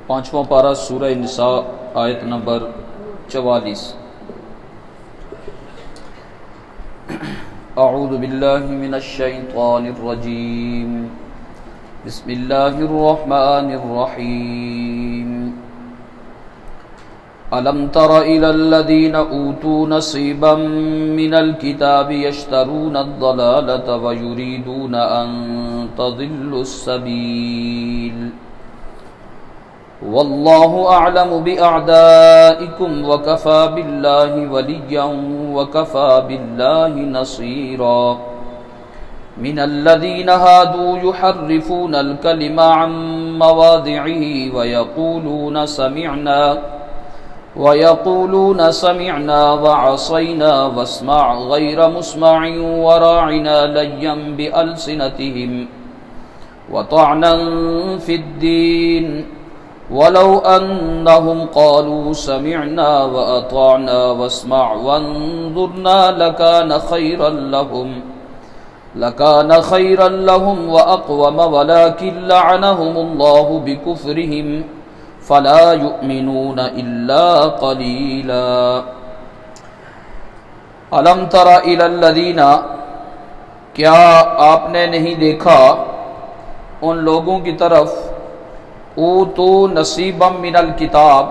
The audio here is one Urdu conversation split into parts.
پانچواں پارہ سورہ نساء آیت نمبر 44۔ اعوذ باللہ من الشیطان الرجیم، بسم اللہ الرحمن الرحیم۔ أَلَمْ تَرَ إِلَى الَّذِينَ أُوتُوا نَصِيبًا مِنَ الْكِتَابِ يَشْتَرُونَ الضَّلَالَةَ وَيُرِيدُونَ أَن تَضِلُّوا السَّبِيلَ وَاللَّهُ أَعْلَمُ بِأَعْدَائِكُمْ وَكَفَى بِاللَّهِ وَلِيًّا وَكَفَى بِاللَّهِ نَصِيرًا مِنَ الَّذِينَ هَادُوا يُحَرِّفُونَ الْكَلِمَ عَن مَّوَاضِعِهِ وَيَقُولُونَ سَمِعْنَا وَعَصَيْنَا وَاسْمَعْ غَيْرَ مُسْمَعٍ وَرَاعِنَا لَيًّا بِأَلْسِنَتِهِمْ وَطَعْنًا فِي الدِّينِ وَلَوْ أَنَّهُمْ قَالُوا سَمِعْنَا وَأَطَعْنَا وَاسْمَعْ وَانظُرْنَا لَكَانَ خَيْرًا لَهُمْ وَأَقْوَمَ وَلَكِنْ لَعَنَهُمُ اللَّهُ بِكُفْرِهِمْ فَلَا يُؤْمِنُونَ إِلَّا قَلِيلًا۔ أَلَمْ تَرَ إِلَى الَّذِينَ، کیا آپ نے نہیں دیکھا ان لوگوں کی طرف، اوتوا نصیبا من الکتاب،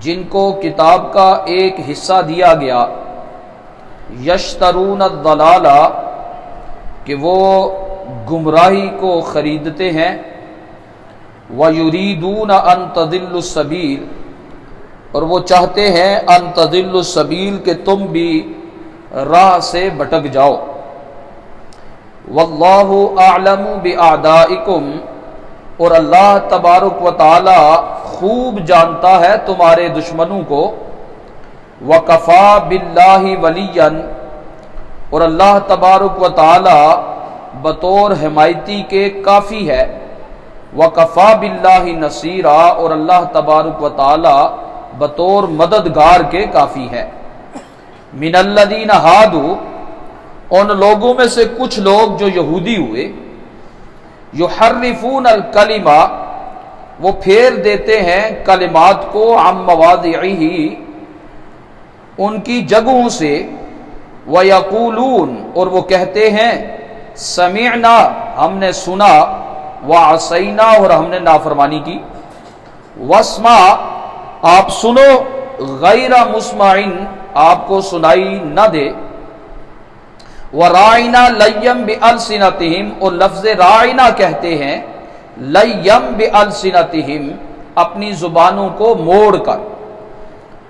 جن کو کتاب کا ایک حصہ دیا گیا، یشترون الضلالہ، کہ وہ گمراہی کو خریدتے ہیں، وَيُرِيدُونَ أَن تَضِلُّوا السَّبِيلَ، اور وہ چاہتے ہیں ان تضلوا السبیل، کہ تم بھی راہ سے بھٹک جاؤ۔ وَاللَّهُ أَعْلَمُ بِأَعْدَائِكُمْ، اور اللہ تبارک و تعالی خوب جانتا ہے تمہارے دشمنوں کو۔ وَكَفَى بِاللَّهِ وَلِيًّا، اور اللہ تبارک و تعالی بطور حمایتی کے کافی ہے۔ وَكَفَى بِاللَّهِ نَصِيرًا، اور اللہ تبارک و تعالی بطور مددگار کے کافی ہے۔ مِنَ الَّذِينَ هَادُوا، ان لوگوں میں سے کچھ لوگ جو یہودی ہوئے، یحرفون الکلمہ، وہ پھیر دیتے ہیں کلمات کو، عن مواضعہ، ان کی جگہوں سے، ویقولون، اور وہ کہتے ہیں، سمعنا، ہم نے سنا، وعصینا، اور ہم نے نافرمانی کی، واسمع، آپ سنو، غیر مسمعن، آپ کو سنائی نہ دے، وَرَاعِنَا لَيًّا بِأَلْسِنَتِهِمْ، اور لفظ راعنا کہتے ہیں لَيًّا بِأَلْسِنَتِهِمْ، اپنی زبانوں کو موڑ کر،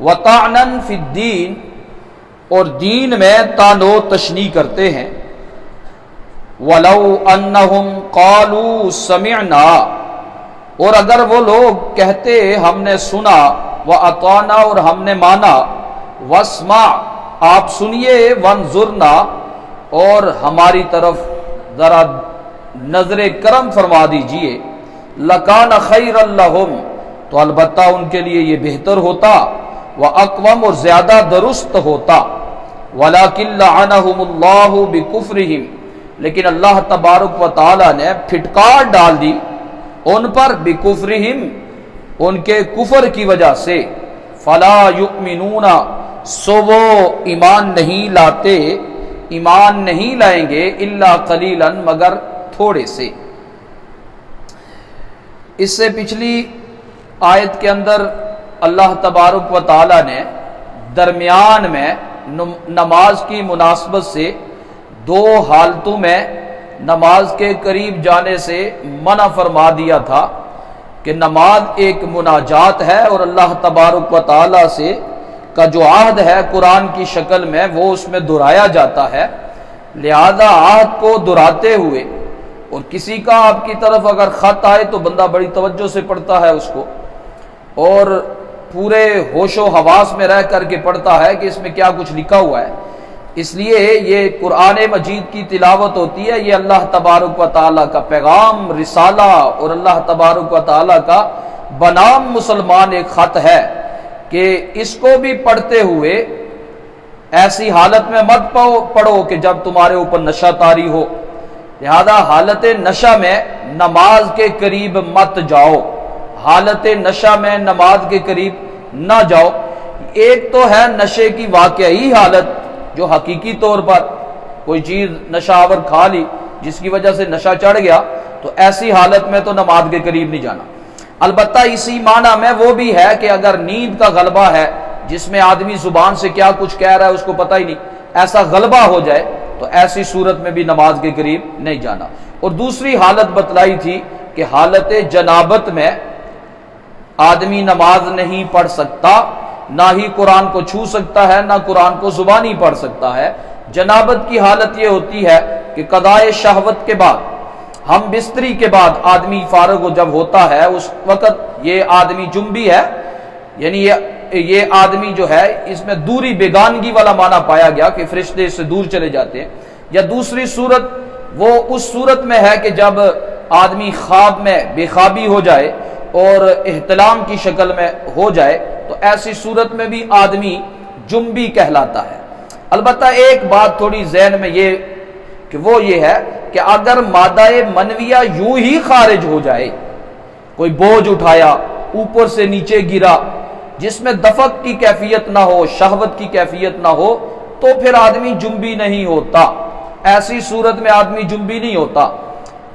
وَطَعْنًا فِي الدِّينِ، اور دین میں طعن و تشنیع کرتے ہیں، وَلَوْ أَنَّهُمْ قَالُوا سَمِعْنَا، اور اگر وہ لوگ کہتے ہم نے سنا، وَأَطَعْنَا، اور ہم نے مانا، وَاسْمَعْ، آپ سنیے، وَانظُرْنَا، اور ہماری طرف ذرا نظر کرم فرما دیجئے، لَكَانَ خَيْرًا لَهُمْ، تو البتہ ان کے لیے یہ بہتر ہوتا، وَأَقْوَمُ، اور زیادہ درست ہوتا، وَلَكِنْ لَعَنَهُمُ اللَّهُ بِكُفْرِهِمْ، لیکن اللہ تبارک و تعالی نے پھٹکار ڈال دی ان پر، بِكُفْرِهِمْ، ان کے کفر کی وجہ سے، فَلَا يُؤْمِنُونَ، سو وہ ایمان نہیں لائیں گے، الا قلیلا، مگر تھوڑے سے۔ اس سے پچھلی آیت کے اندر اللہ تبارک و تعالی نے درمیان میں نماز کی مناسبت سے دو حالتوں میں نماز کے قریب جانے سے منع فرما دیا تھا، کہ نماز ایک مناجات ہے، اور اللہ تبارک و تعالی سے کا جو عہد ہے قرآن کی شکل میں، وہ اس میں دہرایا جاتا ہے، لہذا عہد کو دہراتے ہوئے، اور کسی کا آپ کی طرف اگر خط آئے تو بندہ بڑی توجہ سے پڑھتا ہے اس کو، اور پورے ہوش و حواس میں رہ کر کے پڑھتا ہے کہ اس میں کیا کچھ لکھا ہوا ہے، اس لیے یہ قرآن مجید کی تلاوت ہوتی ہے، یہ اللہ تبارک و تعالیٰ کا پیغام، رسالہ، اور اللہ تبارک و تعالیٰ کا بنام مسلمان ایک خط ہے، کہ اس کو بھی پڑھتے ہوئے ایسی حالت میں مت پڑھو کہ جب تمہارے اوپر نشہ طاری ہو، لہذا حالت نشہ میں نماز کے قریب مت جاؤ، حالت نشہ میں نماز کے قریب نہ جاؤ۔ ایک تو ہے نشے کی واقعی حالت، جو حقیقی طور پر کوئی چیز نشہ آور کھا لی جس کی وجہ سے نشہ چڑھ گیا، تو ایسی حالت میں تو نماز کے قریب نہیں جانا۔ البتہ اسی معنی میں وہ بھی ہے کہ اگر نیند کا غلبہ ہے، جس میں آدمی زبان سے کیا کچھ کہہ رہا ہے اس کو پتہ ہی نہیں، ایسا غلبہ ہو جائے تو ایسی صورت میں بھی نماز کے قریب نہیں جانا۔ اور دوسری حالت بتلائی تھی کہ حالت جنابت میں آدمی نماز نہیں پڑھ سکتا، نہ ہی قرآن کو چھو سکتا ہے، نہ قرآن کو زبانی پڑھ سکتا ہے۔ جنابت کی حالت یہ ہوتی ہے کہ قضائے شہوت کے بعد، ہم بستری کے بعد آدمی فارغ جب ہوتا ہے، اس وقت یہ آدمی جنبی ہے، یعنی یہ آدمی جو ہے اس میں دوری بیگانگی والا معنی پایا گیا کہ فرشتے اس سے دور چلے جاتے ہیں۔ یا دوسری صورت وہ اس صورت میں ہے کہ جب آدمی خواب میں بے خوابی ہو جائے اور احتلام کی شکل میں ہو جائے، تو ایسی صورت میں بھی آدمی جنبی کہلاتا ہے۔ البتہ ایک بات تھوڑی ذہن میں یہ کہ وہ یہ ہے کہ اگر مادہ منویہ یوں ہی خارج ہو جائے، کوئی بوجھ اٹھایا اوپر سے نیچے گرا جس میں دفق کی کیفیت نہ ہو، شہوت کی کیفیت نہ ہو، تو پھر آدمی جنبی نہیں ہوتا۔ ایسی صورت میں آدمی جنبی نہیں ہوتا۔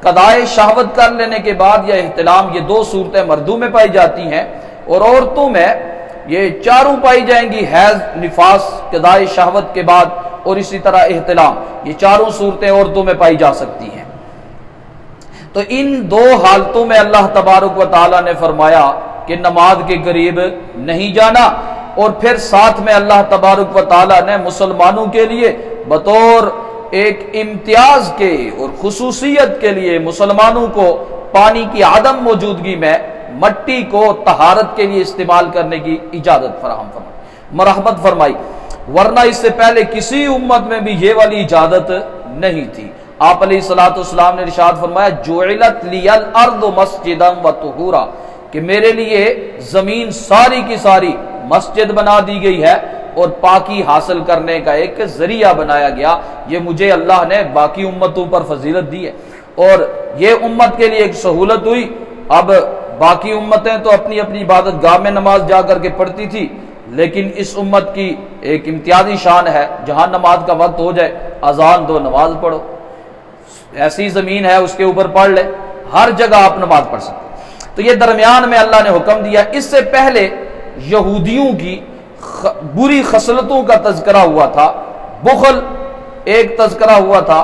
قضائے شہوت کر لینے کے بعد یا احتلام، یہ دو صورتیں مردوں میں پائی جاتی ہیں، اور عورتوں میں یہ چاروں پائی جائیں گی، حیض، نفاس، قضائے شہوت کے بعد اور اسی طرح احتلام، یہ چاروں صورتیں عورتوں میں پائی جا سکتی ہیں۔ تو ان دو حالتوں میں اللہ تبارک و تعالیٰ نے فرمایا کہ نماز کے قریب نہیں جانا، اور پھر ساتھ میں اللہ تبارک و تعالیٰ نے مسلمانوں کے لیے بطور ایک امتیاز کے اور خصوصیت کے لیے مسلمانوں کو پانی کی عدم موجودگی میں مٹی کو طہارت کے لیے استعمال کرنے کی اجازت فراہم فرمائی، مرحمت فرمائی، ورنہ اس سے پہلے کسی امت میں بھی یہ والی اجازت نہیں تھی۔ آپ علیہ الصلوۃ والسلام نے ارشاد فرمایا جعلت لی الارض مسجدا وطہورا، کہ میرے لیے زمین ساری کی ساری مسجد بنا دی گئی ہے اور پاکی حاصل کرنے کا ایک ذریعہ بنایا گیا۔ یہ مجھے اللہ نے باقی امتوں پر فضیلت دی ہے، اور یہ امت کے لیے ایک سہولت ہوئی۔ اب باقی امتیں تو اپنی اپنی عبادت گاہ میں نماز جا کر کے پڑھتی تھی، لیکن اس امت کی ایک امتیازی شان ہے، جہاں نماز کا وقت ہو جائے اذان دو، نماز پڑھو، ایسی زمین ہے اس کے اوپر پڑھ لے، ہر جگہ آپ نماز پڑھ سکتے۔ تو یہ درمیان میں اللہ نے حکم دیا۔ اس سے پہلے یہودیوں کی بری خصلتوں کا تذکرہ ہوا تھا، بخل ایک تذکرہ ہوا تھا،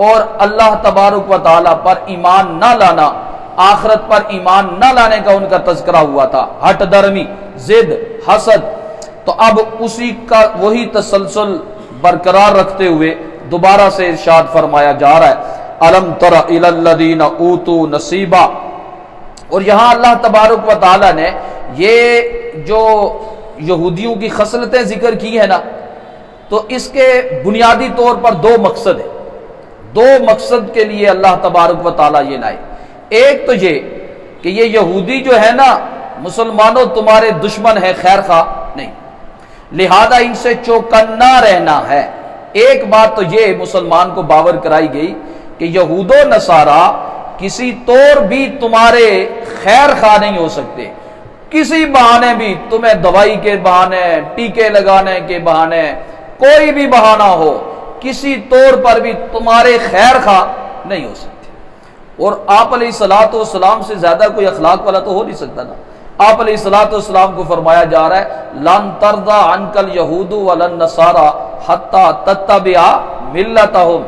اور اللہ تبارک و تعالیٰ پر ایمان نہ لانا، آخرت پر ایمان نہ لانے کا ان کا تذکرہ ہوا تھا، ہٹ درمی، ضد، حسد۔ تو اب اسی کا وہی تسلسل برقرار رکھتے ہوئے دوبارہ سے ارشاد فرمایا جا رہا ہے الم تر الی الذین اوتوا نصیبا، اور یہاں اللہ تبارک و تعالیٰ نے یہ جو یہودیوں کی خصلتیں ذکر کی ہیں نا، تو اس کے بنیادی طور پر دو مقصد ہیں، دو مقصد کے لیے اللہ تبارک و تعالیٰ یہ لائے۔ ایک تو یہ کہ یہ یہودی جو ہے نا، مسلمانوں تمہارے دشمن ہے، خیر خواہ نہیں، لہذا ان سے چوکنا رہنا ہے۔ ایک بات تو یہ مسلمان کو باور کرائی گئی کہ یہود و نصارہ کسی طور بھی تمہارے خیر خواہ نہیں ہو سکتے، کسی بہانے بھی، تمہیں دوائی کے بہانے، ٹیکے لگانے کے بہانے، کوئی بھی بہانہ ہو، کسی طور پر بھی تمہارے خیر خواہ نہیں ہو سکتے۔ اور آپ علیہ الصلوۃ والسلام سے زیادہ کوئی اخلاق والا تو ہو نہیں سکتا نا۔ آپ علیہ الصلوۃ والسلام کو فرمایا جا رہا ہے لن ترضى عنك اليهود ولا النصارى حتى تتبع ملتهم،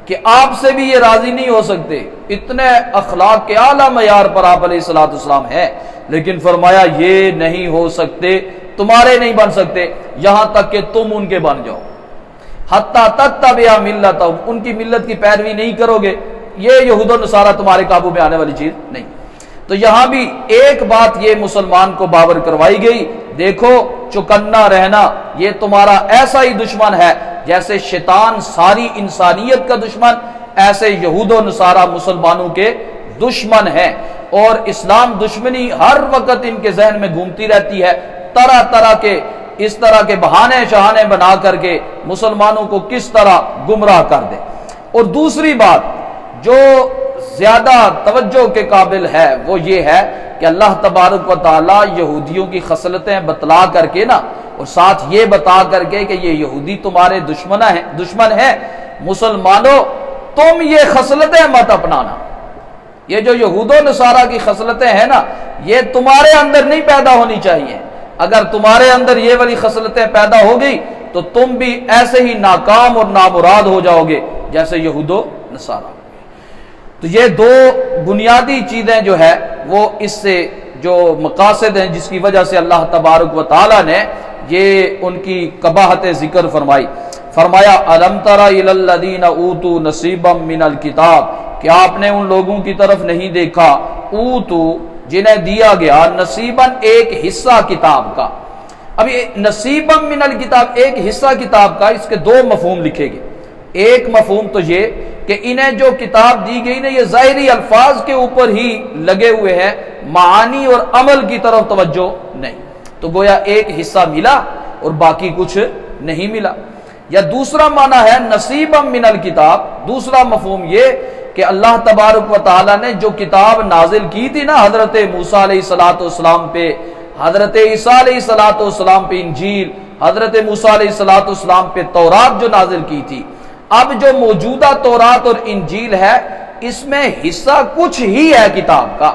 کہ آپ سے بھی یہ راضی نہیں ہو سکتے، اتنے اخلاق کے اعلیٰ معیار پر آپ علیہ الصلوۃ والسلام ہیں، لیکن فرمایا یہ نہیں ہو سکتے، تمہارے نہیں بن سکتے یہاں تک کہ تم ان کے بن جاؤ، حتی تتبع ملتهم، ان کی ملت کی پیروی نہیں کرو گے، یہ یہود و نصارہ تمہارے قابو میں آنے والی چیز نہیں۔ تو یہاں بھی ایک بات یہ مسلمان کو باور کروائی گئی، دیکھو چکنا رہنا، یہ تمہارا ایسا ہی دشمن ہے جیسے شیطان ساری انسانیت کا دشمن، ایسے یہود و نصارہ مسلمانوں کے دشمن ہیں، اور اسلام دشمنی ہر وقت ان کے ذہن میں گھومتی رہتی ہے، طرح طرح کے اس طرح کے بہانے شہانے بنا کر کے مسلمانوں کو کس طرح گمراہ کر دے۔ اور دوسری بات جو زیادہ توجہ کے قابل ہے وہ یہ ہے کہ اللہ تبارک و تعالیٰ یہودیوں کی خصلتیں بتلا کر کے نا، اور ساتھ یہ بتا کر کے کہ یہ یہودی تمہارے دشمن ہے، مسلمانوں تم یہ خصلتیں مت اپنانا، یہ جو یہود و نصارہ کی خصلتیں ہیں نا یہ تمہارے اندر نہیں پیدا ہونی چاہیے، اگر تمہارے اندر یہ والی خصلتیں پیدا ہو گئی تو تم بھی ایسے ہی ناکام اور نامراد ہو جاؤ گے جیسے یہود و نصارہ۔ تو یہ دو بنیادی چیزیں جو ہے وہ اس سے جو مقاصد ہیں جس کی وجہ سے اللہ تبارک و تعالیٰ نے یہ ان کی قباحت ذکر فرمائی۔ فرمایا الم تر الی الذین اوتوا نصیبا من الکتاب، کیا آپ نے ان لوگوں کی طرف نہیں دیکھا اوتوا جنہیں دیا گیا نصیبا ایک حصہ کتاب کا۔ اب یہ نصیبا من الکتاب ایک حصہ کتاب کا، اس کے دو مفہوم لکھے گئے۔ ایک مفہوم تو یہ کہ انہیں جو کتاب دی گئی نا یہ ظاہری الفاظ کے اوپر ہی لگے ہوئے ہیں، معانی اور عمل کی طرف توجہ نہیں، تو گویا ایک حصہ ملا اور باقی کچھ نہیں ملا۔ یا دوسرا معنی ہے نصیبا من الکتاب، دوسرا مفہوم یہ کہ اللہ تبارک و تعالیٰ نے جو کتاب نازل کی تھی نا حضرت موسیٰ علیہ السلام پہ، حضرت عیسیٰ علیہ السلام پہ انجیل، حضرت موسیٰ علیہ السلام پہ تورات جو نازل کی تھی، اب جو موجودہ تورات اور انجیل ہے اس میں حصہ کچھ ہی ہے کتاب کا،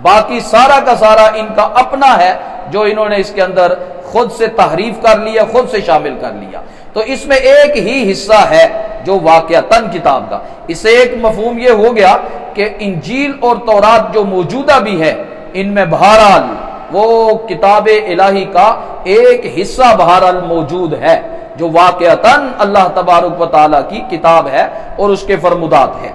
باقی سارا کا سارا ان کا اپنا ہے جو انہوں نے اس کے اندر خود سے تحریف کر لیا، خود سے شامل کر لیا۔ تو اس میں ایک ہی حصہ ہے جو واقعتاً کتاب کا۔ اس سے ایک مفہوم یہ ہو گیا کہ انجیل اور تورات جو موجودہ بھی ہے ان میں بہرحال وہ کتاب الہی کا ایک حصہ بہرحال موجود ہے جو واقعتاً اللہ تبارک و تعالیٰ کی کتاب ہے اور اس کے فرمودات ہے،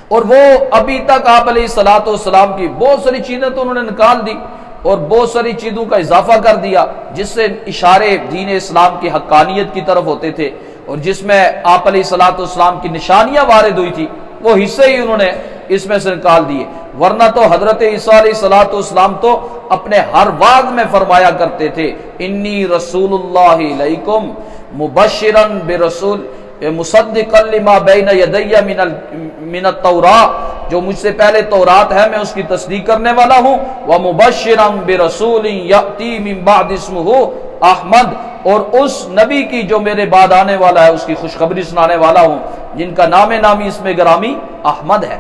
اور وہ ابھی تک آپ علیہ السلام کی بہت ساری چیزیں تو انہوں نے نکال دی اور بہت ساری چیزوں کا اضافہ کر دیا جس سے اشارے دین اسلام کی حقانیت کی طرف ہوتے تھے، اور جس میں آپ علیہ السلام کی نشانیاں وارد ہوئی تھی وہ حصے ہی انہوں نے اس میں سے نکال دیے، ورنہ تو حضرت عیسیٰ علیہ السلام تو اپنے ہر وعد میں فرمایا کرتے تھے انی رسول اللہ علیکم مبشرا برسول مصدقا لما بین یدی من التوراۃ، جو مجھ سے پہلے تورات ہے میں اس کی تصدیق کرنے والا ہوں، ومبشرا برسول یأتی من بعد اسمہ احمد، اور اس نبی کی جو میرے بعد آنے والا ہے اس کی خوشخبری سنانے والا ہوں جن کا نام نامی اس میں گرامی احمد ہے۔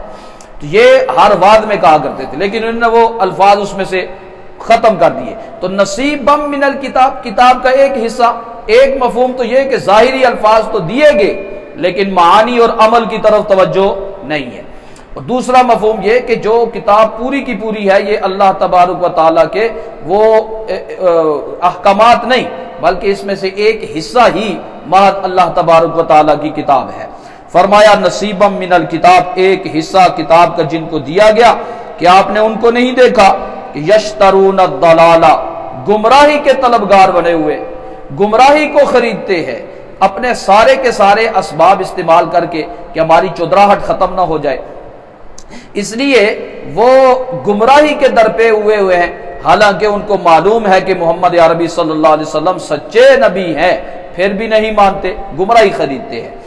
تو یہ ہر وعد میں کہا کرتے تھے لیکن انہوں نے وہ الفاظ اس میں سے ختم کر دیے۔ تو نصیبا من الکتاب، کتاب کا ایک حصہ، ایک مفہوم تو یہ کہ ظاہری الفاظ تو دیے گئے لیکن معانی اور عمل کی طرف توجہ نہیں ہے، اور دوسرا مفہوم یہ کہ جو کتاب پوری کی پوری ہے یہ اللہ تبارک و تعالیٰ کے وہ احکامات نہیں بلکہ اس میں سے ایک حصہ ہی محض اللہ تبارک و تعالیٰ کی کتاب ہے۔ فرمایا نصیبا من الکتاب، ایک حصہ کتاب کا جن کو دیا گیا، کہ آپ نے ان کو نہیں دیکھا کہ یشترون الضلالہ، گمراہی کے طلبگار بنے ہوئے، گمراہی کو خریدتے ہیں اپنے سارے کے سارے اسباب استعمال کر کے کہ ہماری چودراہٹ ختم نہ ہو جائے، اس لیے وہ گمراہی کے در پہ ہوئے ہیں، حالانکہ ان کو معلوم ہے کہ محمد عربی صلی اللہ علیہ وسلم سچے نبی ہیں، پھر بھی نہیں مانتے، گمراہی خریدتے ہیں۔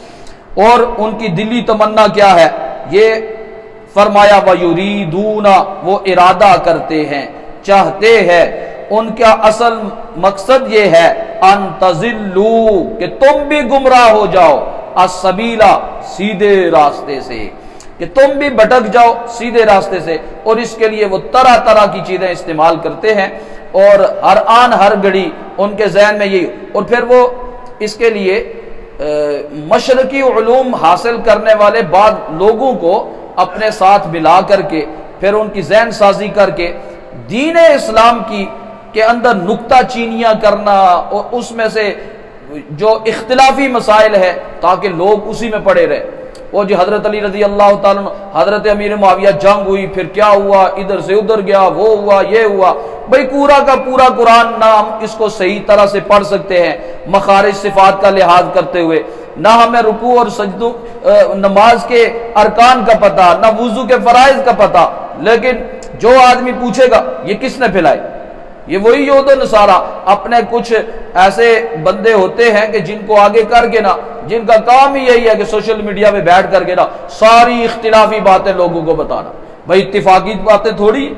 اور ان کی دلی تمنا کیا ہے؟ یہ فرمایا وَيُرِيدُونَ، وہ ارادہ کرتے ہیں، چاہتے ہیں، ان کا اصل مقصد یہ ہے ان تضلوا، کہ تم بھی گمراہ ہو جاؤ، السبیلا، سیدھے راستے سے، کہ تم بھی بھٹک جاؤ سیدھے راستے سے، اور اس کے لیے وہ طرح طرح کی چیزیں استعمال کرتے ہیں، اور ہر آن ہر گھڑی ان کے ذہن میں یہی، اور پھر وہ اس کے لیے مشرقی علوم حاصل کرنے والے بعض لوگوں کو اپنے ساتھ ملا کر کے پھر ان کی ذہن سازی کر کے دین اسلام کی کے اندر نکتہ چینیاں کرنا، اور اس میں سے جو اختلافی مسائل ہے تاکہ لوگ اسی میں پڑے رہے۔ وہ جو حضرت علی رضی اللہ تعالیٰ عنہ، حضرت امیر معاویہ جنگ ہوئی، پھر کیا ہوا، ادھر سے ادھر گیا، وہ ہوا یہ ہوا، بھئی پورا کا پورا قرآن نہ ہم اس کو صحیح طرح سے پڑھ سکتے ہیں مخارج صفات کا لحاظ کرتے ہوئے، نہ ہمیں رکوع اور سجدوں نماز کے ارکان کا پتہ، نہ وضو کے فرائض کا پتہ، لیکن جو آدمی پوچھے گا یہ کس نے پھیلائی، یہ وہی یہود و نصارہ، اپنے کچھ ایسے بندے ہوتے ہیں کہ جن کو آگے کر کے نا، جن کا کام ہی یہی ہے کہ سوشل میڈیا پہ بیٹھ کر کے نا ساری اختلافی باتیں لوگوں کو بتانا، بھئی اتفاقی باتیں تھوڑی،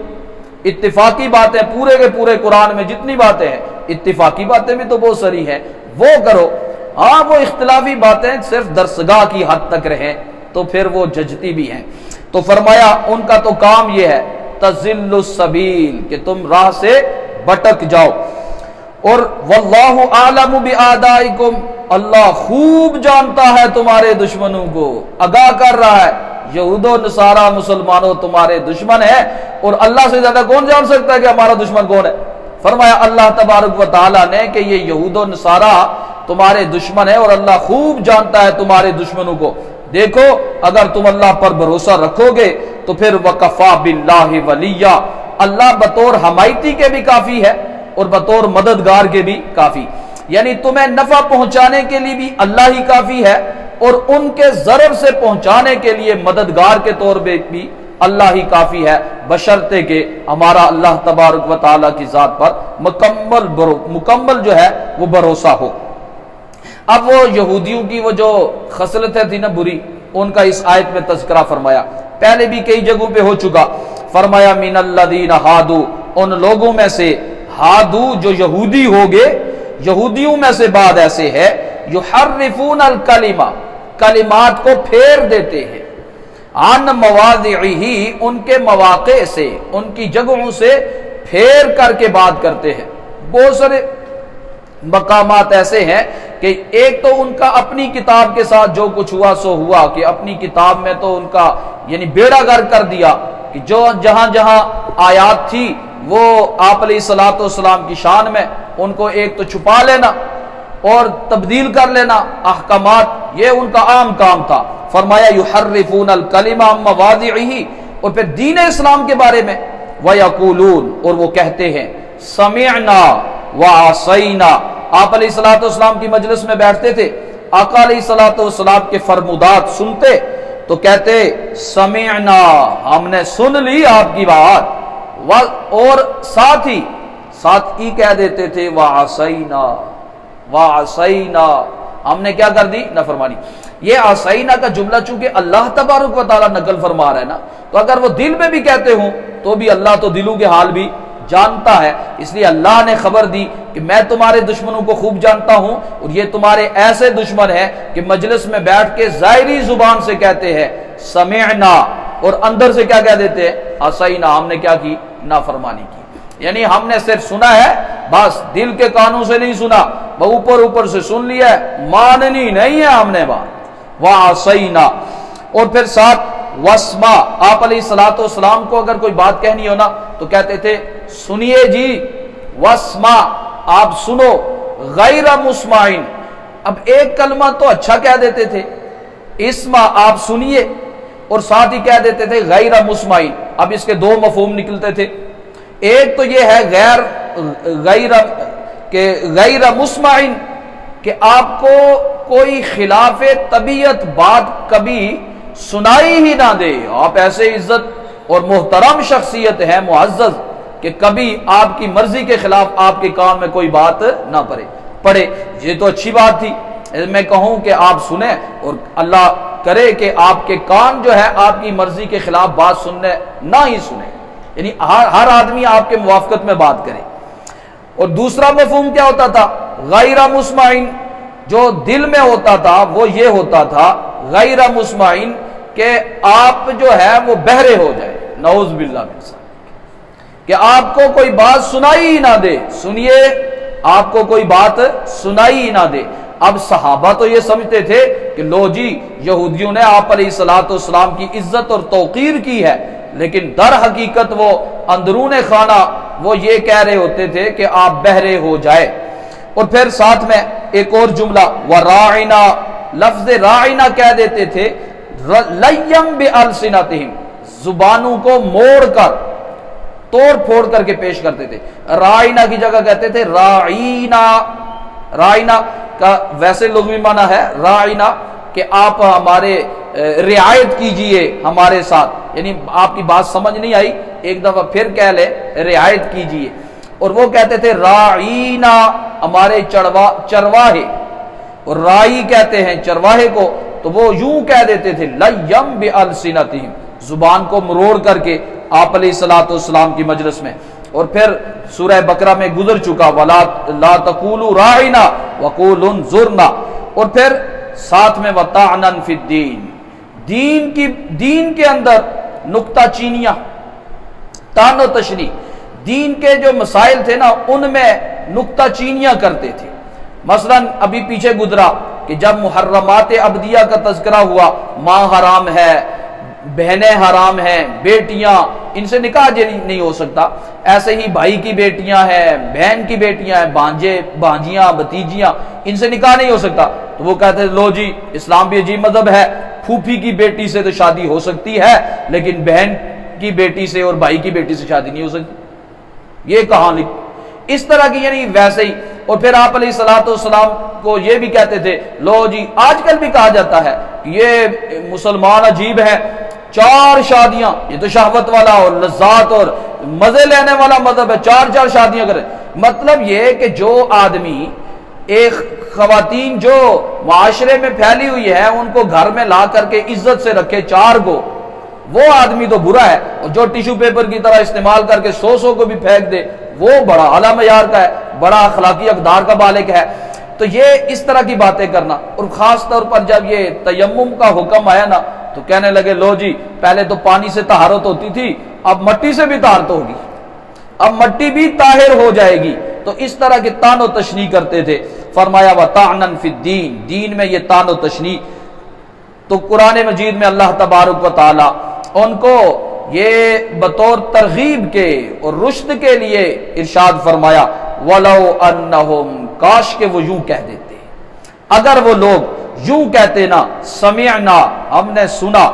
اتفاقی باتیں پورے کے پورے قرآن میں جتنی باتیں ہیں اتفاقی باتیں بھی تو بہت ساری ہیں، وہ کرو۔ ہاں وہ اختلافی باتیں صرف درسگاہ کی حد تک رہیں تو پھر وہ ججتی بھی ہیں۔ تو فرمایا ان کا تو کام یہ ہے تزل السبیل، کہ تم راہ سے بھٹک جاؤ۔ اور واللہ اعلم باعدائکم، اللہ خوب جانتا ہے تمہارے دشمنوں کو، آگاہ کر رہا ہے یہود و نصارہ مسلمانوں تمہارے دشمن ہے، اور اللہ سے زیادہ کون جان سکتا ہے کہ ہمارا دشمن کون ہے؟ فرمایا اللہ تبارک و تعالی نے کہ یہ یہود و نصارہ تمہارے دشمن ہے، اور اللہ خوب جانتا ہے تمہارے دشمنوں کو۔ دیکھو اگر تم اللہ پر بھروسہ رکھو گے تو پھر وکفا باللہ ولیہ، اللہ بطور حمایتی کے بھی کافی ہے اور بطور مددگار کے بھی کافی، یعنی تمہیں نفع پہنچانے کے لیے بھی اللہ ہی کافی ہے، اور ان کے ضرر سے پہنچانے کے لیے مددگار کے طور پہ بھی اللہ ہی کافی ہے، بشرطے کہ ہمارا اللہ تبارک و تعالیٰ کی ذات پر مکمل جو ہے وہ بھروسہ ہو۔ اب وہ یہودیوں کی وہ جو خصلتیں تھی نا بری، ان کا اس آیت میں تذکرہ فرمایا، پہلے بھی کئی جگہوں پہ ہو چکا۔ فرمایا من الذین ہادو، ان لوگوں میں سے ہادو جو یہودی ہوگے، یہودیوں میں سے بعد ایسے ہے یحرفون الکلمہ، کلمات کو پھیر دیتے ہیں، عن مواضعہ، ان کے مواقع سے، ان کی جگہوں سے پھیر کر کے بات کرتے ہیں۔ بہت سارے مقامات ایسے ہیں کہ ایک تو ان کا اپنی کتاب کے ساتھ جو کچھ ہوا سو ہوا، کہ اپنی کتاب میں تو ان کا یعنی بیڑا گرک کر دیا، کہ جو جہاں جہاں آیات تھی وہ آپ علیہ الصلوۃ والسلام کی شان میں، ان کو ایک تو چھپا لینا اور تبدیل کر لینا احکامات، یہ ان کا عام کام تھا۔ فرمایا یحرفون الکلمہ عن مواضعہ، اور پھر دین اسلام کے بارے میں ویقولون، اور وہ کہتے ہیں سمعنا وعصینا۔ آپ علیہ الصلوۃ والسلام کی مجلس میں بیٹھتے تھے، آقا علیہ الصلوۃ والسلام کے فرمودات سنتے تو کہتے سمعنا، ہم نے سن لی آپ کی بات، اور ساتھ ہی کہہ دیتے تھے وعصینا، وعصینا، ہم نے کیا کر دی؟ نافرمانی۔ یہ عصینا کا جملہ چونکہ اللہ تبارک و تعالیٰ نقل فرما رہا ہے نا، تو اگر وہ دل میں بھی کہتے ہوں تو بھی اللہ تو دلوں کے حال بھی جانتا ہے، اس لیے اللہ نے خبر دی کہ میں تمہارے دشمنوں کو خوب جانتا ہوں، اور یہ تمہارے ایسے دشمن ہیں کہ مجلس میں بیٹھ کے ظاہری زبان سے کہتے ہیں سمعنا، اور اندر سے کیا کہہ دیتے ہیں؟ عصینا، ہم نے کیا کی؟ نافرمانی کی۔ یعنی ہم نے صرف سنا ہے، بس دل کے کانوں سے نہیں سنا، وہ اوپر سے سن لیا ہے، ماننی نہیں ہے ہم نے بات۔ وعصینا، اور پھر ساتھ واسمع، آپ علیہ الصلوۃ والسلام کو اگر کوئی بات کہنی ہو نا تو کہتے تھے سنیے جی، واسمع، آپ سنو، غیر مسمعین۔ اب ایک کلمہ تو اچھا کہہ دیتے تھے، اسمع آپ سنیے، اور ساتھ ہی کہہ دیتے تھے غیر مسمعین۔ اب اس کے دو مفہوم نکلتے تھے، ایک تو یہ ہے غیر مسمعین، کہ آپ کو کوئی خلاف طبیعت بات کبھی سنائی ہی نہ دے، آپ ایسے عزت اور محترم شخصیت ہے، معزز، کہ کبھی آپ کی مرضی کے خلاف آپ کے کان میں کوئی بات نہ پڑے، یہ تو اچھی بات تھی۔ میں کہوں کہ آپ سنیں، اور اللہ کرے کہ آپ کے کان جو ہے آپ کی مرضی کے خلاف بات سننے نہ ہی سنیں، یعنی ہر آدمی آپ کے موافقت میں بات کرے۔ اور دوسرا مفہوم کیا ہوتا تھا؟ غیر مسمعین، جو دل میں ہوتا تھا وہ یہ ہوتا تھا غیر مسمعین، کہ آپ جو ہے وہ بہرے ہو جائے، نعوذ باللہ من ذالک، کہ آپ کو کوئی بات سنائی ہی نہ دے۔ سنیے، آپ کو کوئی بات سنائی ہی نہ دے۔ اب صحابہ تو یہ سمجھتے تھے کہ لو جی، یہودیوں نے آپ علیہ الصلوۃ والسلام کی عزت اور توقیر کی ہے، لیکن در حقیقت وہ اندرون خانہ وہ یہ کہہ رہے ہوتے تھے کہ آپ بہرے ہو جائے۔ اور پھر ساتھ میں ایک اور جملہ وراعنا، لفظ راعنا کہہ دیتے تھے لیم بالسنتہم، زبانوں کو موڑ کر، توڑ پھوڑ کر کے پیش کرتے تھے۔ راعنا کی جگہ کہتے تھے راعینا، راعنا کا ویسے لغوی معنی ہے راعنا کہ آپ ہمارے رعایت کیجئے ہمارے ساتھ، یعنی آپ کی بات سمجھ نہیں آئی ایک دفعہ پھر کہہ لے رعایت کیجئے۔ اور وہ کہتے تھے راعینا، ہمارے چرواہے، اور رائی کہتے ہیں چرواہے کو، تو وہ یوں کہہ دیتے تھے لیم بالسنتہم، زبان کو مروڑ کر کے آپ علیہ الصلوۃ والسلام کی مجلس میں، اور پھر سورہ بقرہ میں گزر چکا وَلَا لَا تَقُولُوا رَاعِنَا وَقُولُوا انظُرْنَا، اور پھر ساتھ میں وَطَعْنًا فِي الدِّينِ، دین کے اندر نکتہ چینیاں، تان و تشنیع، دین کے جو مسائل تھے نا ان میں نکتہ چینیاں کرتے تھے۔ مثلا ابھی پیچھے گزرا کہ جب محرمات عبدیہ کا تذکرہ ہوا، ماں حرام ہے، بہنیں حرام ہیں، بیٹیاں ان سے نکاح نہیں ہو سکتا، ایسے ہی بھائی کی بیٹیاں ہیں، بہن کی بیٹیاں ہیں، بانجے بانجیاں بھتیجیاں، ان سے نکاح نہیں ہو سکتا، تو وہ کہتے ہیں لو جی اسلام بھی عجیب مذہب ہے، پھوپھی کی بیٹی سے تو شادی ہو سکتی ہے لیکن بہن کی بیٹی سے اور بھائی کی بیٹی سے شادی نہیں ہو سکتی، یہ کہاں لکھ اس طرح کی، یعنی ویسے ہی۔ اور پھر آپ علیہ الصلوۃ والسلام کو یہ بھی کہتے تھے لو جی، آج کل بھی کہا جاتا ہے یہ مسلمان عجیب ہے، 4 شادیاں، یہ تو شہوت والا اور لذات اور مزے لینے والا مذہب ہے، 4 شادیاں کرے۔ مطلب یہ کہ جو آدمی ایک خواتین جو معاشرے میں پھیلی ہوئی ہے ان کو گھر میں لا کر کے عزت سے رکھے 4 کو، وہ آدمی تو برا ہے، اور جو ٹیشو پیپر کی طرح استعمال کر کے 100 کو بھی پھینک دے وہ بڑا اعلیٰ معیار کا ہے، بڑا اخلاقی اقدار کا بالغ ہے۔ تو یہ اس طرح کی باتیں کرنا، اور خاص طور پر جب یہ تیمم کا حکم آیا نا تو کہنے لگے لو جی پہلے تو پانی سے طہارت ہوتی تھی، اب مٹی سے بھی طہارت ہوگی، اب مٹی بھی طاہر ہو جائے گی، تو اس طرح کے طعن و تشنیع کرتے تھے۔ فرمایا وَطَعْنًا فِي الدِّينِ، دین میں یہ طعن و تشنیع۔ تو قرآن مجید میں اللہ تبارک و تعالی ان کو یہ بطور ترغیب کے اور رشد کے لیے ارشاد فرمایا وَلَوْ أَنَّهُمْ، کاش کہ وہ یوں کہہ دیتے، اگر وہ لوگ یوں کہتے نا سمعنا، ہم نے سنا،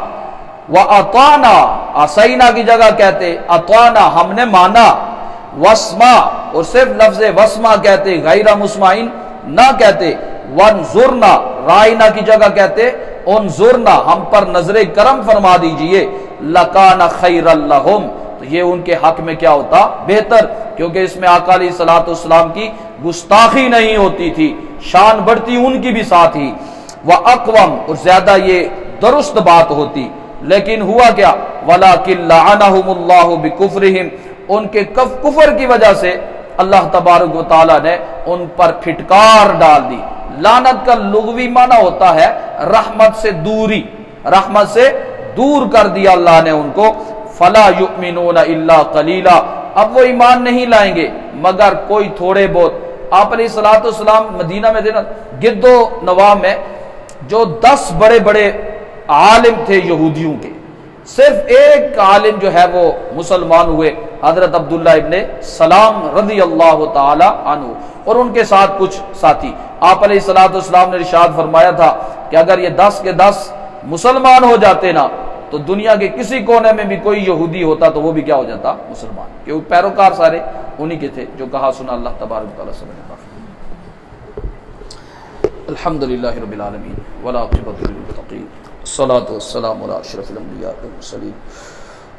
وَأَطَعْنَا، عَصَيْنَا کی جگہ کہتے اطعنا، ہم نے مانا، وَاسْمَعْ، اور صرف لفظ وَاسْمَعْ کہتے غیر مسمعین نہ کہتے، وَانظُرْنَا، رائنا کی جگہ کہتے انظرنا، ہم پر نظر کرم فرما دیجئے، لَكَانَ خَيْرًا لَهُمْ، تو یہ ان کے حق میں کیا ہوتا؟ بہتر، کیونکہ اس میں آقا علیہ الصلوۃ والسلام کی گستاخی نہیں ہوتی تھی، شان بڑھتی ان کی بھی ساتھ ہی، وَأَقْوَمْ، اور زیادہ یہ درست بات ہوتی۔ لیکن ہوا کیا؟ وَلَكِنْ لَعَنَهُمُ اللَّهُ بِكُفْرِهِمْ، ان کے کفر کی وجہ سے اللہ تبارک و تعالی نے ان پر پھٹکار ڈال دی۔ لعنت کا لغوی معنی ہوتا ہے رحمت سے دوری، رحمت سے دور کر دیا اللہ نے ان کو۔ فلا یؤمنون الا قلیلا، اب وہ ایمان نہیں لائیں گے مگر کوئی تھوڑے بہت۔ آپ علیہ الصلوۃ والسلام مدینہ میں تھے نا، گرد و نواح میں جو 10 بڑے بڑے عالم تھے یہودیوں کے، صرف ایک عالم جو ہے وہ مسلمان ہوئے، حضرت عبداللہ ابن سلام رضی اللہ تعالی عنہ، اور ان کے ساتھ کچھ ساتھی۔ آپ علیہ الصلوۃ والسلام نے ارشاد فرمایا تھا کہ اگر یہ 10 کے 10 مسلمان ہو جاتے نا تو دنیا کے کسی کونے میں بھی کوئی یہودی ہوتا تو وہ بھی کیا ہو جاتا؟ مسلمان، کیونکہ پیروکار سارے انہی کے تھے، جو کہا سنا اللہ تبارک و تعالی سمجھ۔ الحمدللہ رب العالمین والعاقبۃ للمتقین، الصلاۃ والسلام علی اشرف الانبیاء والمرسلین،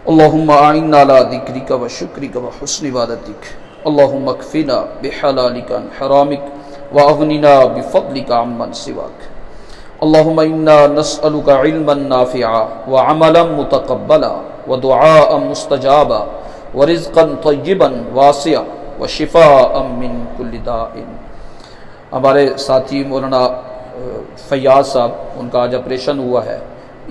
اللہم اعنا علی ذکرک و شکرک و حسن عبادتک، اللہم اکفنا بحلالک عن حرامک واغننا بفضلک عمن سواک، اللہم انا نسألک علما نافعا وعملا متقبلا ودعاء مستجابا ورزقا طیبا واسعا وشفاء من کل داء۔ ہمارے ساتھی مولانا فیاض صاحب، ان کا آج آپریشن ہوا ہے،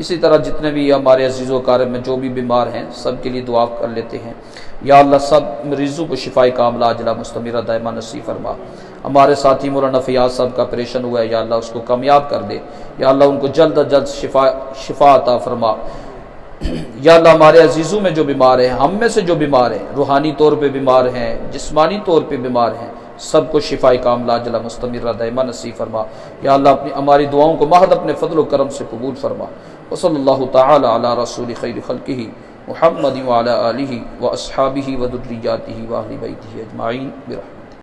اسی طرح جتنے بھی ہمارے عزیز و اقارب میں جو بھی بیمار ہیں سب کے لیے دعا کر لیتے ہیں۔ یا اللہ سب مریضوں کو شفاء کاملہ عاجلہ مستمرہ دائمہ نصیب فرما۔ ہمارے ساتھی مولانا فیاض صاحب کا آپریشن ہوا ہے، یا اللہ اس کو کامیاب کر دے، یا اللہ ان کو جلد از جلد شفا عطا فرما۔ یا اللہ ہمارے عزیزوں میں جو بیمار ہیں، ہم میں سے جو بیمار ہیں، روحانی طور پہ بیمار ہیں، جسمانی طور پہ بیمار ہیں، سب کو شفاء کاملہ عاجلہ مستمرہ دائمہ نصیب فرما۔ یا اللہ ہماری دعاؤں کو محض اپنے فضل و کرم سے قبول فرما۔ وصلی اللہ تعالی علی رسول خیر خلقہ محمد وعلی آلہ واصحابہ وذریاتہ واہل بیتہ اجمعین برحمتہ۔